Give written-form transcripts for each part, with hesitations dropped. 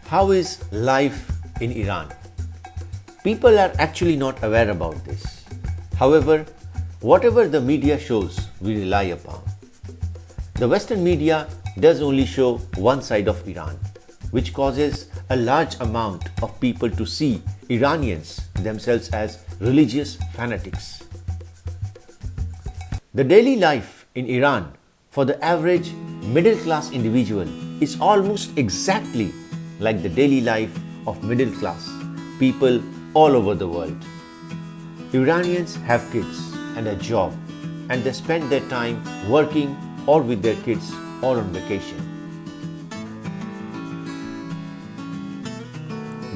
How is life in Iran? People are actually not aware about this. However, whatever the media shows, we rely upon. The Western media does only show one side of Iran, which causes a large amount of people to see Iranians themselves as religious fanatics. The daily life in Iran for the average middle class individual is almost exactly like the daily life of middle class people all over the world. Iranians have kids and a job, and they spend their time working or with their kids or on vacation.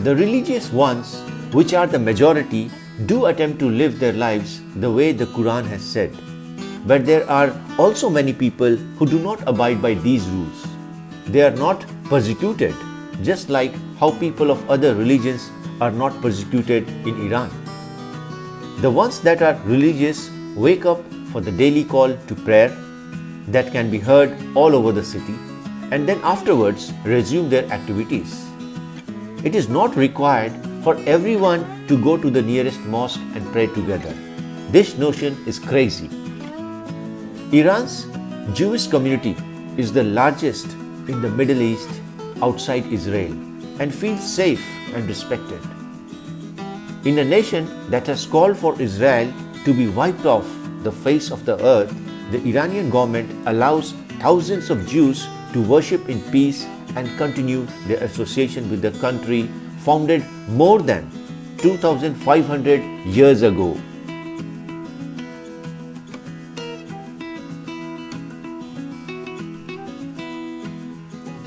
The religious ones, which are the majority, do attempt to live their lives the way the Quran has said. But there are also many people who do not abide by these rules. They are not persecuted, just like how people of other religions are not persecuted in Iran. The ones that are religious wake up for the daily call to prayer that can be heard all over the city, and then afterwards resume their activities. It is not required for everyone to go to the nearest mosque and pray together. This notion is crazy. Iran's Jewish community is the largest in the Middle East outside Israel and feels safe and respected. In a nation that has called for Israel to be wiped off the face of the earth, the Iranian government allows thousands of Jews to worship in peace and continue their association with the country founded more than 2,500 years ago.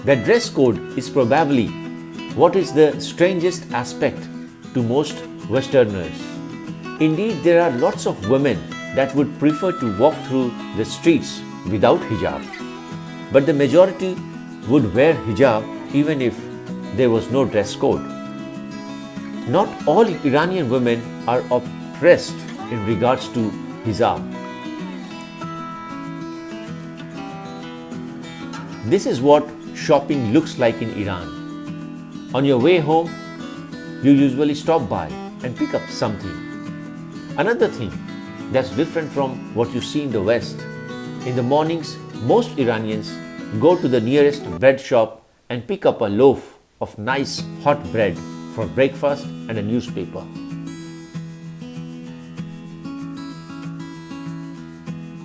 The dress code is probably what is the strangest aspect to most Westerners. Indeed, there are lots of women that would prefer to walk through the streets without hijab, but the majority would wear hijab even if there was no dress code. Not all Iranian women are oppressed in regards to hijab. This is what shopping looks like in Iran. On your way home, you usually stop by and pick up something. Another thing that's different from what you see in the West, in the mornings, most Iranians go to the nearest bread shop and pick up a loaf of nice hot bread for breakfast and a newspaper.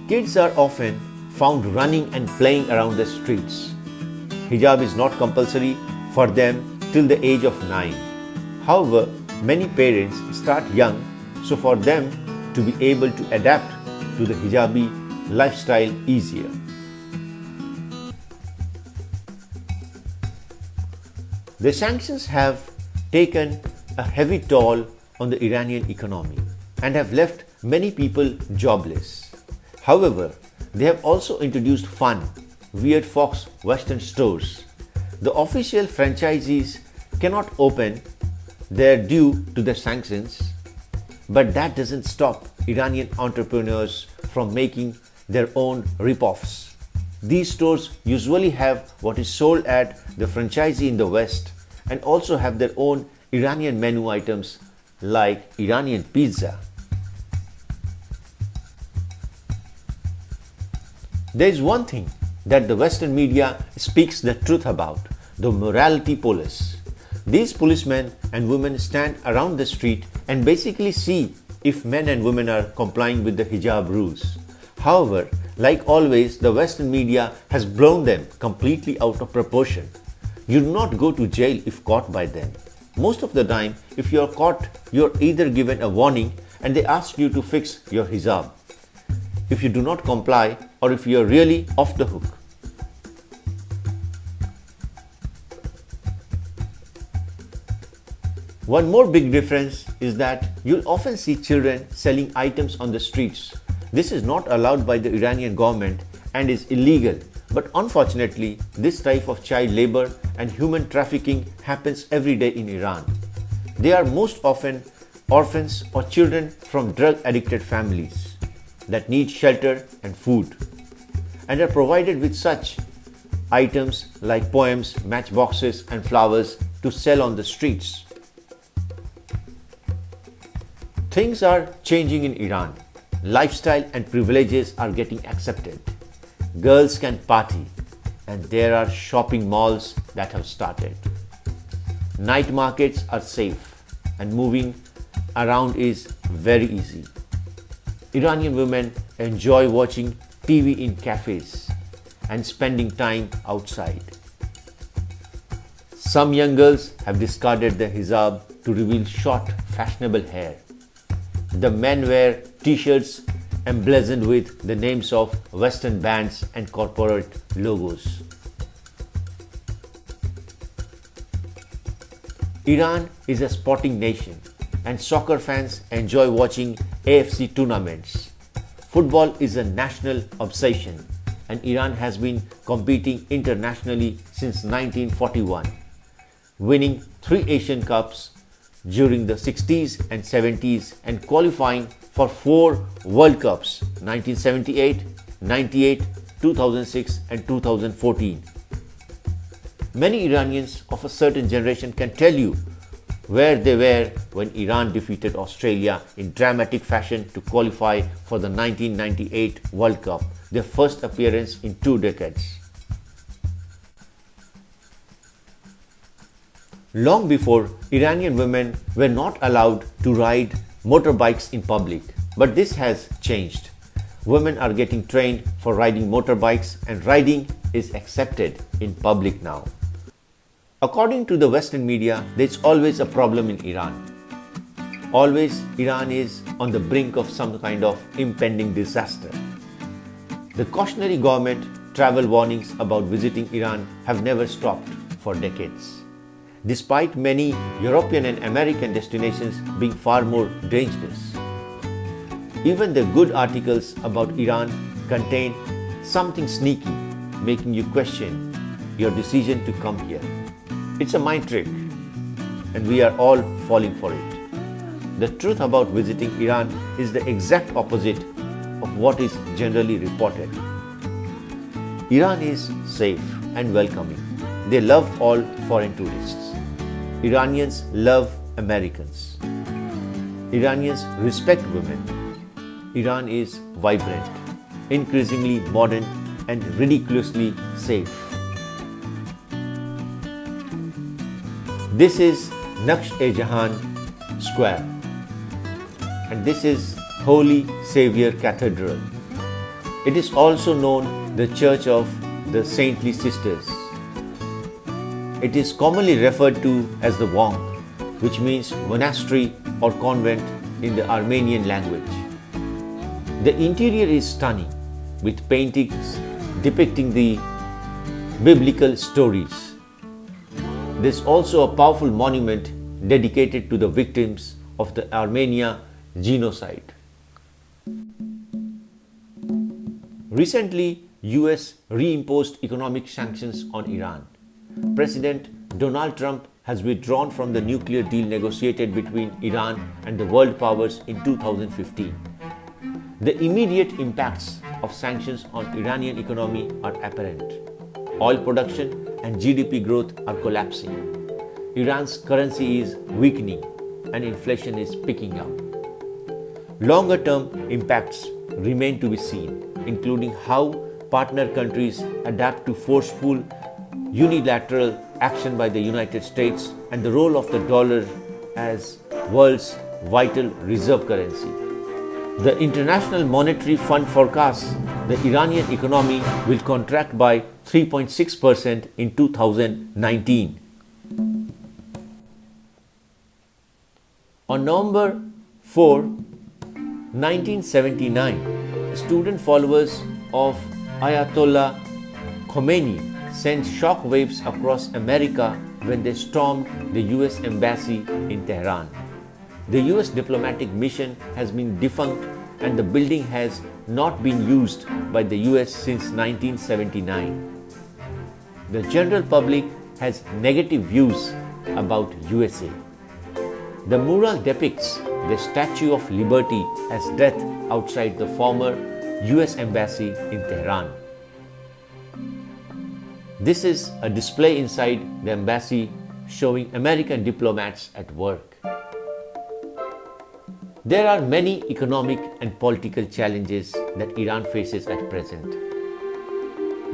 Kids are often found running and playing around the streets. Hijab is not compulsory for them till the age of 9. However, many parents start young, so for them to be able to adapt to the hijabi lifestyle easier. The sanctions have taken a heavy toll on the Iranian economy and have left many people jobless. However, they have also introduced fun, weird fox Western stores. The official franchisees cannot open there due to the sanctions, but that doesn't stop Iranian entrepreneurs from making their own rip-offs. These stores usually have what is sold at the franchisee in the West and also have their own Iranian menu items like Iranian pizza. There is one thing that the Western media speaks the truth about: the morality police. These policemen and women stand around the street and basically see if men and women are complying with the hijab rules. However, like always, the Western media has blown them completely out of proportion. You do not go to jail if caught by them. Most of the time, if you are caught, you are either given a warning and they ask you to fix your hijab if you do not comply, or if you are really off the hook. One more big difference is that you'll often see children selling items on the streets. This is not allowed by the Iranian government and is illegal. But unfortunately, this type of child labor and human trafficking happens every day in Iran. They are most often orphans or children from drug-addicted families that need shelter and food and are provided with such items like poems, matchboxes and flowers to sell on the streets. Things are changing in Iran. Lifestyle and privileges are getting accepted. Girls can party, and there are shopping malls that have started. Night markets are safe, and moving around is very easy. Iranian women enjoy watching TV in cafes and spending time outside. Some young girls have discarded the hijab to reveal short, fashionable hair. The men wear t-shirts emblazoned with the names of Western bands and corporate logos. Iran is a sporting nation, and soccer fans enjoy watching AFC tournaments. Football is a national obsession, and Iran has been competing internationally since 1941, winning 3 Asian Cups during the 60s and 70s and qualifying for 4 World Cups 1978, 98, 2006 and 2014. Many Iranians of a certain generation can tell you where they were when Iran defeated Australia in dramatic fashion to qualify for the 1998 World Cup, their first appearance in 2 decades. Long before, Iranian women were not allowed to ride motorbikes in public, but this has changed. Women are getting trained for riding motorbikes, and riding is accepted in public now. According to the Western media, there's always a problem in Iran. Always, Iran is on the brink of some kind of impending disaster. The cautionary government travel warnings about visiting Iran have never stopped for decades, despite many European and American destinations being far more dangerous. Even the good articles about Iran contain something sneaky, making you question your decision to come here. It's a mind trick, and we are all falling for it. The truth about visiting Iran is the exact opposite of what is generally reported. Iran is safe and welcoming. They love all foreign tourists. Iranians love Americans. Iranians respect women. Iran is vibrant, increasingly modern, and ridiculously safe. This is Naqsh-e-Jahan Square, and this is Holy Savior Cathedral. It is also known the Church of the Saintly Sisters. It is commonly referred to as the Wong, which means monastery or convent in the Armenian language. The interior is stunning, with paintings depicting the biblical stories. There's also a powerful monument dedicated to the victims of the Armenia genocide. Recently, US reimposed economic sanctions on Iran. President Donald Trump has withdrawn from the nuclear deal negotiated between Iran and the world powers in 2015. The immediate impacts of sanctions on Iranian economy are apparent. Oil production and GDP growth are collapsing. Iran's currency is weakening and inflation is picking up. Longer-term impacts remain to be seen, including how partner countries adapt to forceful unilateral action by the United States and the role of the dollar as world's vital reserve currency. The International Monetary Fund forecasts the Iranian economy will contract by 3.6% in 2019. On November 4, 1979, student followers of Ayatollah Khomeini sent shock waves across America when they stormed the US embassy in Tehran. The US diplomatic mission has been defunct, and the building has not been used by the US since 1979. The general public has negative views about USA. The mural depicts the Statue of Liberty as death outside the former US embassy in Tehran. This is a display inside the embassy showing American diplomats at work. There are many economic and political challenges that Iran faces at present.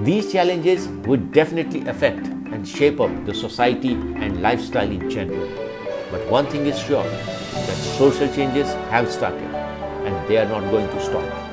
These challenges would definitely affect and shape up the society and lifestyle in general. But one thing is sure, that social changes have started and they are not going to stop.